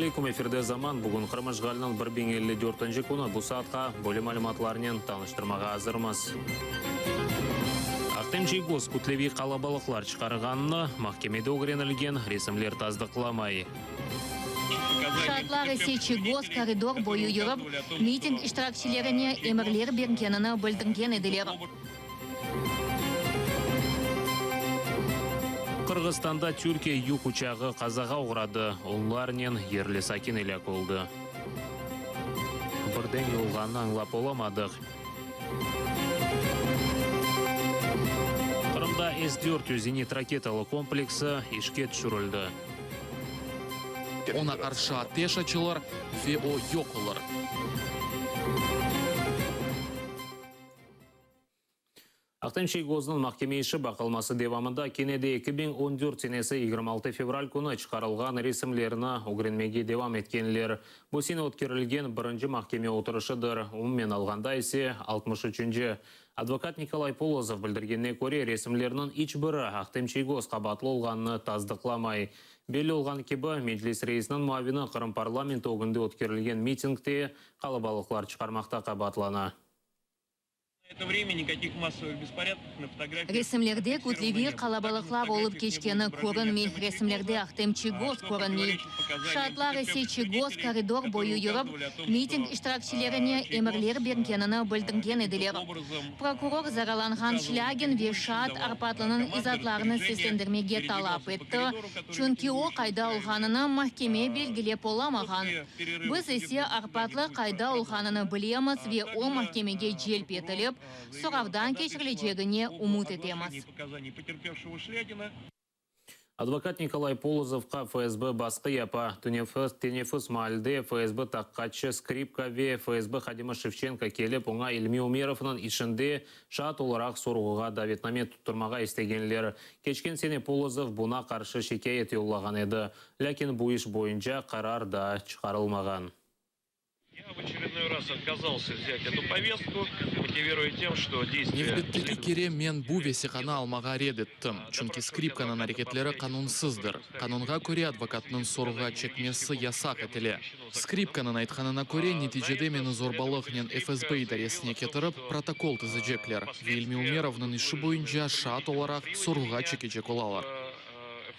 алейкум, эфирде заман. Бүгін Қырмыжғалынан 154 күні бұл саатқа бөлім мәліматларынан таныштырмаға азырмыз. Ақтемші гос күтлеви қалабалықлар шығарғанына махкемеде өгіренілген ресімлер таздықламай. Шартлары сечи гос коридор бойы юрып, митинг иштиракчилеріне емірлер беркенini білдірген еділер. Қырғызстанда Түркия юг учағы қазаға ұғырады. Оларнен ерлі сакен елек олды. Бірден елғанны аңлап оламадық. Қырымда С-400 зенит ракеталы комплексі ішке түшірілді. Ona qarşı ateş açılır ve o yok olur. Ақтемші гозының махкеме іші бақылмасы девамында кенеде 2014 сенесі 26 февраль күні шығарылған ресімлеріні өгіренмеге девам еткенлер. Бұл сені өткерілген бірінші махкеме отырышыдыр. Уммен алғанда есе 63-ші. Адвокат Николай Полозов білдіргенне көре ресімлерінің іч бірі Ақтемші гоз қабатлы олғанны таздықламай. Белі олған кебі Меджлис рейсінің муавины Қырым парламенті өгінде өткерілген митингте қалабалықлар шығармақта қабатлана. Ресімлерде күтлеви қалабалықлар олып кешкені көрінмей, ресімлерде Ақтемші гоз көрінмей. Шартлары сечи гоз коридор бойы юрып, митинг иштиракчилеріне емірлер беркенini білдірген еділер. Прокурор зараланған Шлягин ве Шат Арпатлының изатларыны сестендірмеге талап етті, чүнки о қайда олғаныны махкеме белгілеп оламаған. Біз есе Арпатлы қайда олғаныны білеміз ве о махкемеге желп етіліп, сұравдан кешірілежегіне умут етеміз. Адвокат Николай Полозовқа ФСБ басқы япа, Тенефіс Мальде, ФСБ таққатшы Скрипкаве, ФСБ Хадима Шевченко келіп, оңа Илми Умеровның ішінде шат оларақ сорғыға Давиднамет тұттырмаға істегенлер. Кешкен сене Полозов бұна қаршы шекайет еулаған еді. Ләкин бұл іш бойынша қарар да шығарылмаған. Я в очередной раз отказался взять эту повестку, мотивируя тем, что действия... Нефбеттеки кере мен бу весихана алмаға редеттім. Чүнки скрипканың әрекетлері канунсыздыр. Канунға көре адвокатның сорға чекмесі ясақ етіле. Скрипканың айтқанына көре нетижеде мені зорбалықнен ФСБ идаресіне кетіріп, протокол түзіжеклер. Вильми Умеровның іші бойынша шат оларақ сорға чекечек олалар.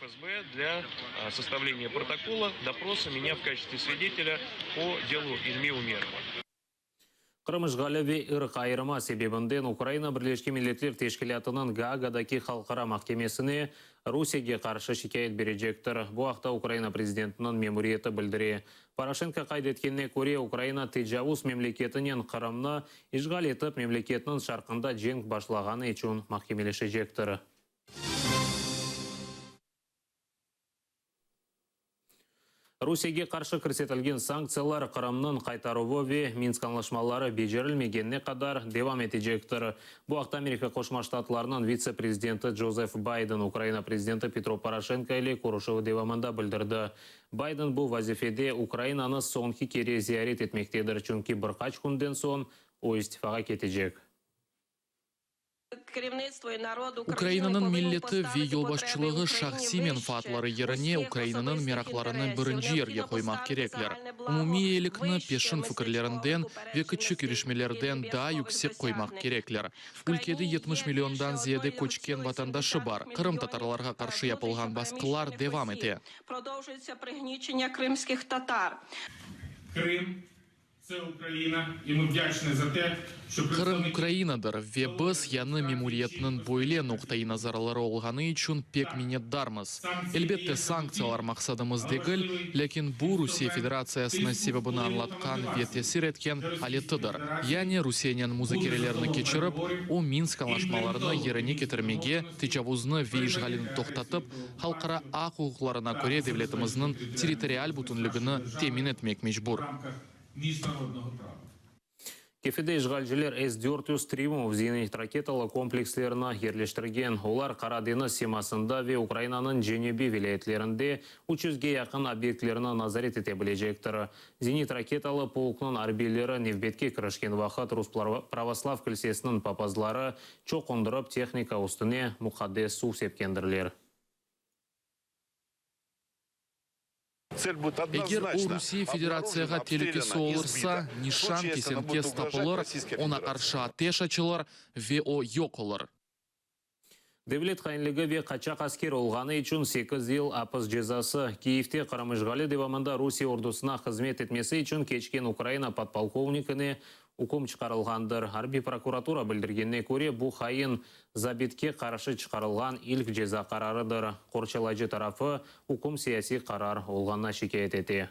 ФСБ для составления протокола допроса меня в качестве свидетеля по делу Ильми Умерова. Қырмыжғалы ве ұрық айырма себебінден Украина Бірлешкен Миллетлер Тешкілятының Гаагадаки халқара махкемесіне Русияге қаршы шекайет бережектір. Бұл ақта Украина президентінің мемориеті білдіре. Порошенко қайдеткенне көре Украина тежавуз мемлекетінен Қырымны ишғал етіп мемлекетінің шарқында женг башлағаны үшін махкемелешежектір. Русияге қаршы кірсетілген санкциялар Қырымның қайтаруы ве Минск анlaşмалары бежерілмегенне қадар девам етежектір. Бұл ақта Америка Қошма Штатларының вице-президенті Джозеф Байден Украина президенті Петро Порошенко еле көрішігі девамында білдірді. Байден бұл вазифеде Украинаны соңғы кере зиярет етмектедір, чүнки бірқач күнден соң о истифаға кетежек. Украинаның миллеті ве елбашчылығы шахси менфаатлары еріне Украинаның мерақларының бірінші ерге қоймақ кереклер. Умуми елікні пешін фікірлерінден ве күтшік үйрешмелерден да yüksek қоймақ кереклер. Ülkede 70 миллиондан зиеде көчкен ватандашы бар. Қырым татарларға қаршы япылған басқылар девам ете. Продовжується пригнічення кримських татар. Крим – це Україна, і ми вдячні за те, що Қырым Украинадыр, ве біз яны мемориетнің бойле нұқтай назарлары олғаны үшін пек минетдармыз. Әлбетте санкциялар мақсадымыз дегіл, лекен бұл Русия Федерациясына себебіні анлатқан ве тесір еткен алеттідір. Яне Русиянен музыкерелеріні кечіріп, о Минск анlaşмаларыны еріне кетірмеге, тежавузны ве ишғалін тоқтатып, халқара ақ ұғыларына көре девлетіміздің территориаль бұтынлігіні темин етмек мешбур. міжнародного права. Кефеде ишғалжылер С-400 Триумф зенит ракеталы комплекслеріне ерлештірген. Олар Қарадені семасында ве Украинаның Женеби вилаетлерінде 300-ге яқын объектлеріне назарет ете білежектір. Зенит ракеталы полкның арбейлері невбетке кірішкен вақыт Рус православ кілсесінің папазлары чоқ ондырып техника үстіне мұқаддес су сепкендірлер. цель будет Егер однозначно. у Русия Федерацияға телекесі олырса, нишан кесенкес тапылыр, она қаршы атеш açылыр, ве о yok olur. Devlet қайынлігі ве қачақ аскер олғаны үшін 8 ел апыз жезасы. Киевте Қарамыжғалы девамында Русия ордусына қызмет етмесі үшін кечкен Украина подполковникіне үкім чықарылғандыр. Арби прокуратура білдіргенне көре, бұл қайын забитке қарашы чықарылған ilk жеза қарарыдыр. Қорчалайжы тарафы үкім сияси қарар олғанна шекет ете.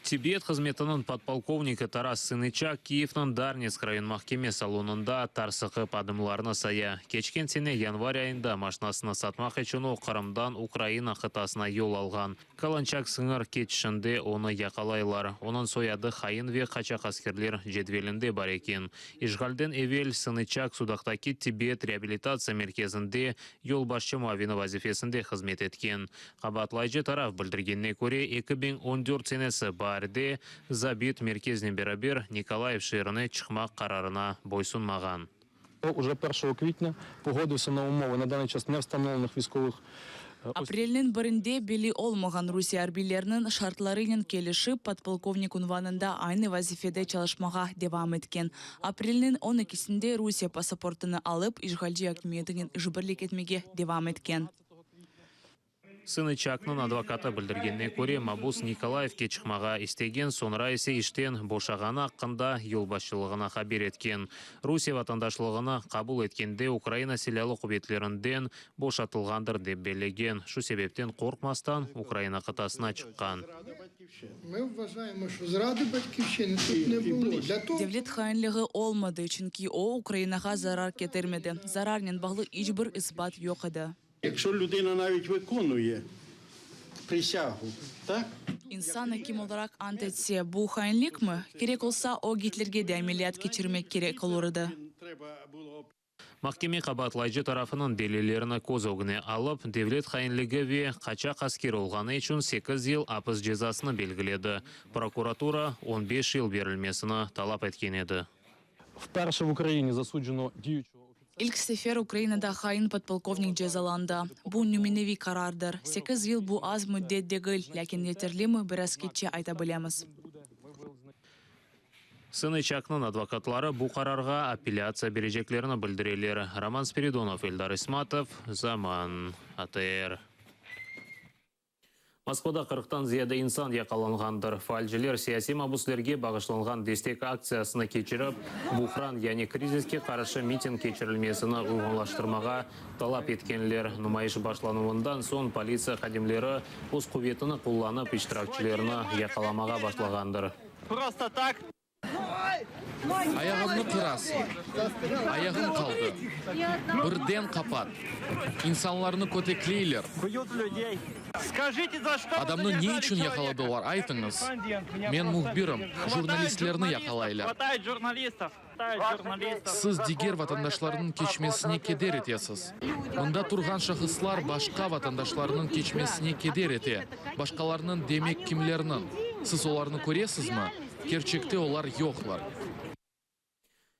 Тибет қызметінің подполковникі Тарас Сынычак Киевнің Дарнецк район махкеме салонында тарсықы падымларны сая. Кечкен сене январь айында машинасына сатмақ үшін Қырымдан Украина қытасына ел алған. Каланчак сыңыр кетішінде оны яқалайлар. Оның сояды қайын ве қачақ аскерлер жедвелінде бар екен. Ишғалден евел Сынычак судақтаки Тибет реабилитация мерkezінде ел басшы муавины вазифесінде қызмет еткен. Қабатлайжы тараф білдіргенне көре 2014 сенесі барде забит меркезнен берабер Николаев шеріне чықмақ қарарына бойсунмаған. Уже 1 квітня погодився на умови на даний час не встановлених військових. Апрелнен бірінде бели олмаған Русия арбилерінің шартларының келішіп подполковник унванында айны вазифеде çalışmaға девам еткен. Апрелнен 12-сінде Русия пассапортыны алып, ишгалжи акмиетігін жібірлік етмеге девам еткен. Сынычакның адвокаты білдіргенне көре Мабус Николаев кечықмаға істеген, сонра есе іштен бошағаны аққында ел басшылығына хабер еткен. Русия ватандашлығына қабыл еткенде Украина селялы құбетлерінден бошатылғандыр деп белеген. Шу себептен қорқмастан Украина қытасына шыққан. Ми вважаємо, що зради батьківщини тут не було. Devlet xainliği olmadı çünkü o Ukraynaға zarar getirmedi. Zararnen bağlı hiçbir ispat yok idi. Якщо людина навіть виконує присягу, так? İnsan hekim olarak ant etse bu hainlik mi? Gerek olsa o Gitlerге de ameliyat geçirmek gerek olurdu. Mahkeme Қабатлайжы тарафының делелеріні көз өгіне алып, девлет қайынлігі ве қачақ аскер олғаны үшін 8 ел апыз жезасыны белгіледі. Прокуратура 15 ел берілмесіні талап еткен еді. Вперше в Україні засуджено діючого. İlk sefer Ukrayna'da hain podполковник cezalandı. Bu nümenevi karardır. 8 yıl bu az müddet değil, lakin yeterli mi biraz geçe aytabilemiz. Сынычакның адвокатлары бұл қарарға апелляция бережеклеріні білдірелер. Роман Спиридонов, Эльдар Исматов, Zaman, АТР. Москвада 40-тан зияда инсан яқаланғандыр. Фальжілер сияси мабуслерге бағышланған дестек акциясыны кечіріп, бұхран, яғни кризиске қарашы митинг кечірілмесіні ұйғанлаштырмаға талап еткенлер. Нумайыш башлануындан сон полиция қадимлері өз құветіні құлланып иштиракчылеріні яқаламаға башлағандыр. Просто так. Аяғымны қырасы, аяғым қалды. Бірден қапат. İnsanlarını көтеклейлер. Адамны не үшін яқаладылар, айтыңыз. Мен мұхбирім, журналистлеріні яқалайлар. Сіз дигер ватандашларының кечмесіне кедер етесіз. Мұнда тұрған шахыслар башқа ватандашларының кечмесіне кедер ете. Башқаларының демек кимлерінің. Сіз оларны көресіз ма? Керчекте олар жоқлар.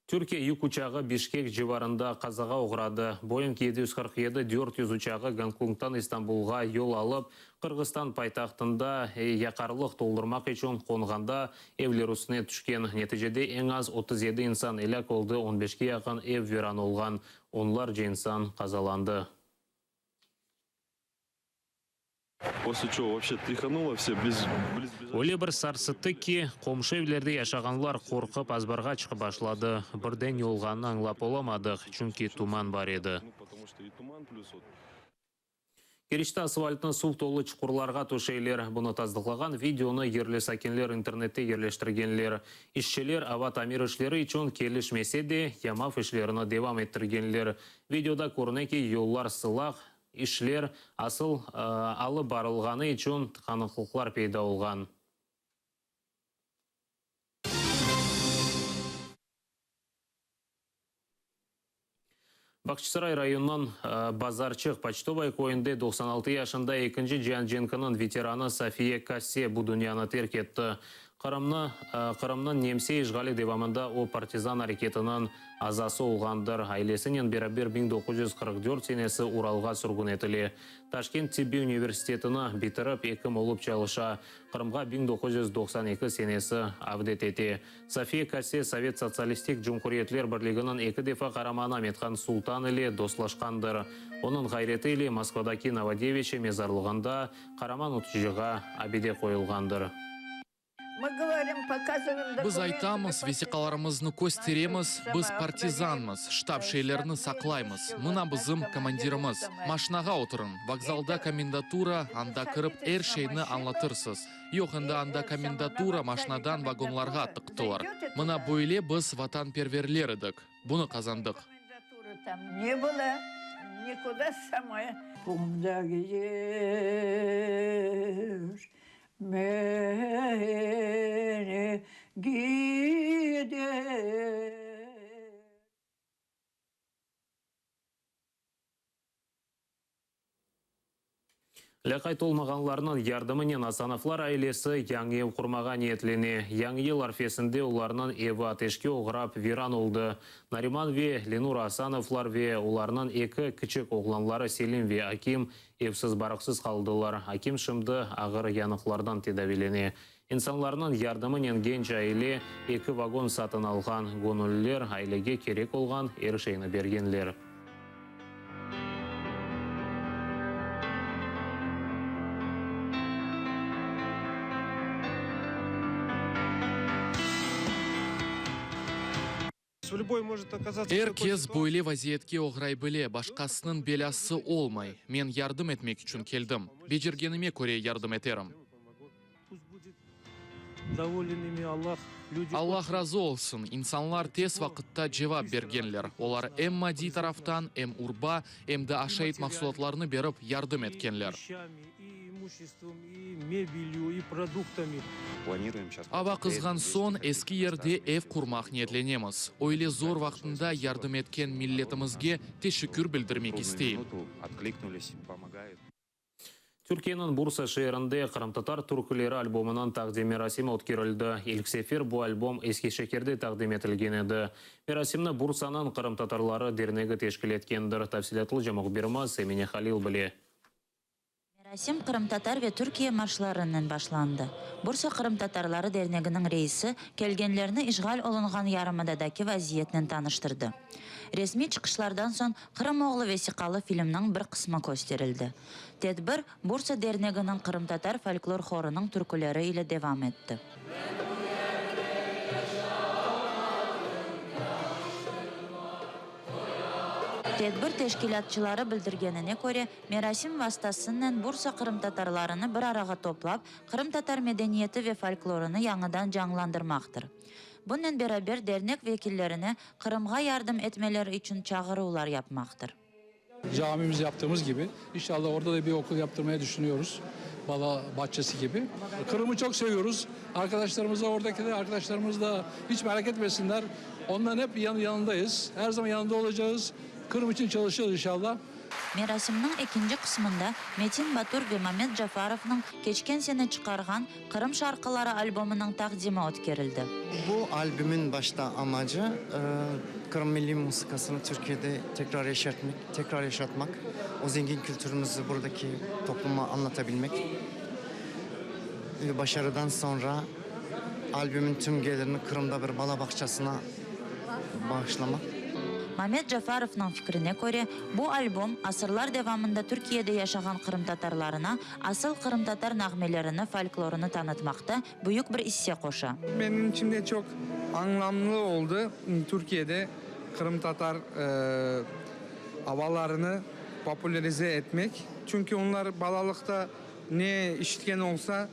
Түркия юк учағы Бишкек живарында қазаға ұғырады. Боинг 747-400 учағы Гонконгтан Истанбулға ел алып, Қырғызстан пайтақтында яқарлық толдырмақ үшін қонғанда евлер үстіне түшкен. Нәтижеде ең аз 37 инсан елек олды, 15-ке яқын ев веран олған. Онлар инсан қазаланды. После чего вообще тряхануло все Оле бір сарсытты ки, қомшы евлерде яшағанлар қорқып азбарға шығып башлады. Бірден yolғанын аңлап оламадық, чүнки туман бар еді. Керішті асфальтны сув толы чықырларға төшейлер. Бұны таздықлаған видеоны ерлі сәкенлер интернетте ерлештіргенлер. Ишчелер ава тамир ішлері үшін келішмесе де, ямав ішлеріні девам еттіргенлер. Видеода көрінеки yollar сылақ, ишлер асыл алы барылғаны үшін қанықлықлар пейда олған. Бақчысарай районынан Базарчық почтовай койынде 96 яшында 2-ші Джанженкінің ветераны София Кассе бұл дүнияны терк етті. Қырымнан немсе işgali devamında o partizan hareketinin azası olğandır. Ailesinin beraber 1944 senesi Uralga sürgün etili. Taşkent Tibbi Üniversitetini bitirip ekim olup çalışa. Kırımga 1992 senesi avdet eti. Safiye Kase Sovet Sotsialistik Cumhuriyetler Birliğinin iki defa Karaman Ahmetхан Sultan ile dostlaşkandır. Onun gayreti ile Moskvadaki Novodevичье mezarlığında Karaman utucuğa abide koyulgandır. Біз айтамыз, весиқаларымызны көстереміз, біз партизанмыз, штаб шейлерні сақлаймыз. Мына бізім командиріміз. Машинаға отырын, вокзалда комендатура, анда кіріп әр шейні аңлатырсыз. Йоқ, анда комендатура машинадан вагонларға тықтылар. Мына бойле біз ватан перверлер едік. Бұны қазандық. Не было никуда самое. Beni gider. Ләқайт olmağanlarının yardımının Асановлар ailesi yangi ev kurmağa niyetleni. Yangi yıl arifesinde onlarının evi ateşke oğrap viran oldu. Nariman ve Lenur Асановлар ve onlarının iki küçük oğlanları Selim ve Akim evsiz barıksız kaldılar. Akim şimdi ağır yanıklardan tedavileni. İnsanlarının yardımının genç aile iki vagon satın alған gönüllüler ailege kerek olған erişeyini bergenler. Әр кез бойле вазиетке оғрай біле, башқасының беласы олмай. Мен ярдым етмек үшін келдім. Бежергеніме көре ярдым етерім. Аллах разы олсын. İnsanlar тез вақытта жевап бергенлер. Олар әм мади тарафтан, әм урба, әмді ашайт мақсулатларыны беріп ярдым еткенлер. Ава қызған сон eski yerде ev kurmak niyetlenemiz. Öyle zor vaktinde yardım etken milletimize teşekkür bildirmek isteyim. Türkiye'nin Bursa şehrinde Kırım-Tatar türküleri albomının takdim merasimi o'tkazildi. İlk sefer bu albom Eskişehir'de takdim etilgan edi. Merasimni Bursa'nın Kırım-Tatarları dernegi teşkil etkendir. Tafsilatlı muxbirimiz Emine Halil bile. Merasim Kırım-Tatar ve Türkiye marşlarından başlandı. Bursa Kırım-Tatarları Derneği'nin reisi kelgenlerini işgal olungan yarımadadaki vaziyetle tanıştırdı. Resmi çıkışlardan son Kırım Oğlu vesikalı filminin bir kısmı gösterildi. Tedbir Bursa Derneği'nin Kırım-Tatar folklor xorunun türküleri ile devam etti. Tedbir teşkilatçıları bildirgenine göre merasim vasıtasından Bursa Kırım-Tatarlarını bir araga toplap, Kırım-Tatar medeniyeti ve folklorunu yanıdan canlandırmaktır. Bununla beraber dernek vekillerine Kırım'a yardım etmeleri için çağrılar yapmaktır. Camimizi yaptığımız gibi inşallah orada da bir okul yaptırmayı düşünüyoruz. Bala bahçesi gibi. Kırım'ı çok seviyoruz. Arkadaşlarımız da oradakiler arkadaşlarımız da hiç merak etmesinler. Onların hep yanındayız. Her zaman yanında olacağız. Kırım için çalışacağız inşallah. Merasiminin ikinci kısmında Metin Batur ve Mehmet Jafarov'ның geçken sene çıkargan Kırım şarkıları albümünün takdimi o'tkazildi. Bu albümün başta amacı Kırım milli musikasını Türkiye'de tekrar yaşatmak, o zengin kültürümüzü buradaki topluma anlatabilmek ve başarıdan sonra albümün tüm gelirini Kırım'da bir bala bahçesine bağışlamak. Mehmet Jafarov'ның fikrine göre bu albüm asırlar devamında Türkiye'de yaşayan Kırım-Tatarlarına asıl Kırım-Tatar nağmelerini, folklorunu tanıtmakta büyük bir hisse koşa. Benim için de çok anlamlı oldu. Türkiye'de Kırım-Tatar havalarını popülerize etmek. Çünkü onlar balalıkta ne işitken olsa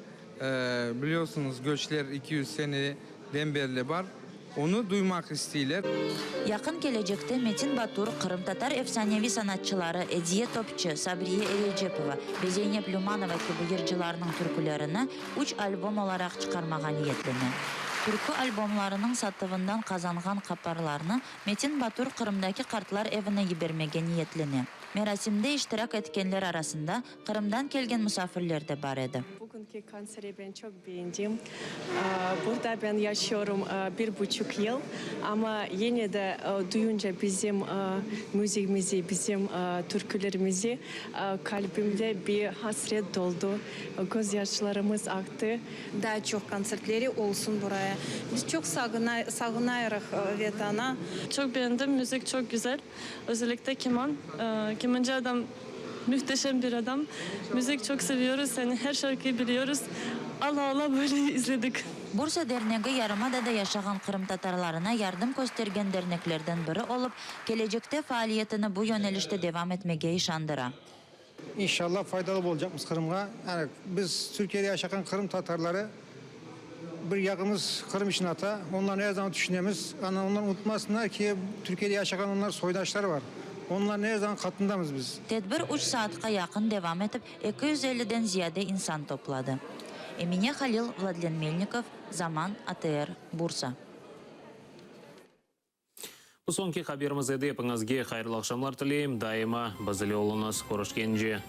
biliyorsunuz göçler 200 seneden beri var. Onu duymak istiyorlar. Yakın gelecekte Metin Batur, Kırım-Tatar efsanevi sanatçıları Ediye Topçu, Sabriye Erecepova ve Zeynep Lumanova gibi yırcılarının türkülerini 3 albüm olarak çıkarmağa niyetlenen. Türkü albomlarının satıvından kazangan kaparlarını Metin Batur Kırım'daki kartlar evine gibermege niyetleni. Merasimde iştirak etkenler arasında Kırım'dan kelgen misafirler de var edi. Bugünkü konseri ben çok beğendim. Burada ben yaşıyorum 1,5 yıl ama yine de duyunca bizim müziğimizi, bizim türkülerimizi kalbimde bir hasret doldu. Gözyaşlarımız aktı. Daha çok konsertleri olsun buraya. Biz çok sağınıyoruz vatana. Çok beğendim. Müzik çok güzel. Özellikle keman. Kemancı adam muhteşem bir adam. Müzik çok seviyoruz. Yani her şarkıyı biliyoruz. Allah böyle izledik. Bursa Derneği Yarımada'da yaşayan Kırım Tatarlarına yardım göstergen derneklerden biri olup, gelecekte faaliyetini bu yönelişte devam etmeye işandıra. İnşallah faydalı olacakmış Kırım'a. Yani biz Türkiye'de yaşayan Kırım Tatarları bir yakımız Kırım işin ata. Onları her zaman düşünüyoruz. Yani onlar unutmasınlar ki Türkiye'de yaşayan onlar soydaşları var. Onlar ne zaman katındamız biz. Tedbir 3 saatga yakın devam etip 250'den ziyade insan topladı. Emine Halil, Vladlen Melnikov, Zaman, ATR, Bursa. Bu sonki haberimiz edi. Hepinizge hayırlı akşamlar tileyim. Daima bizle olunuz. Görüşkенce.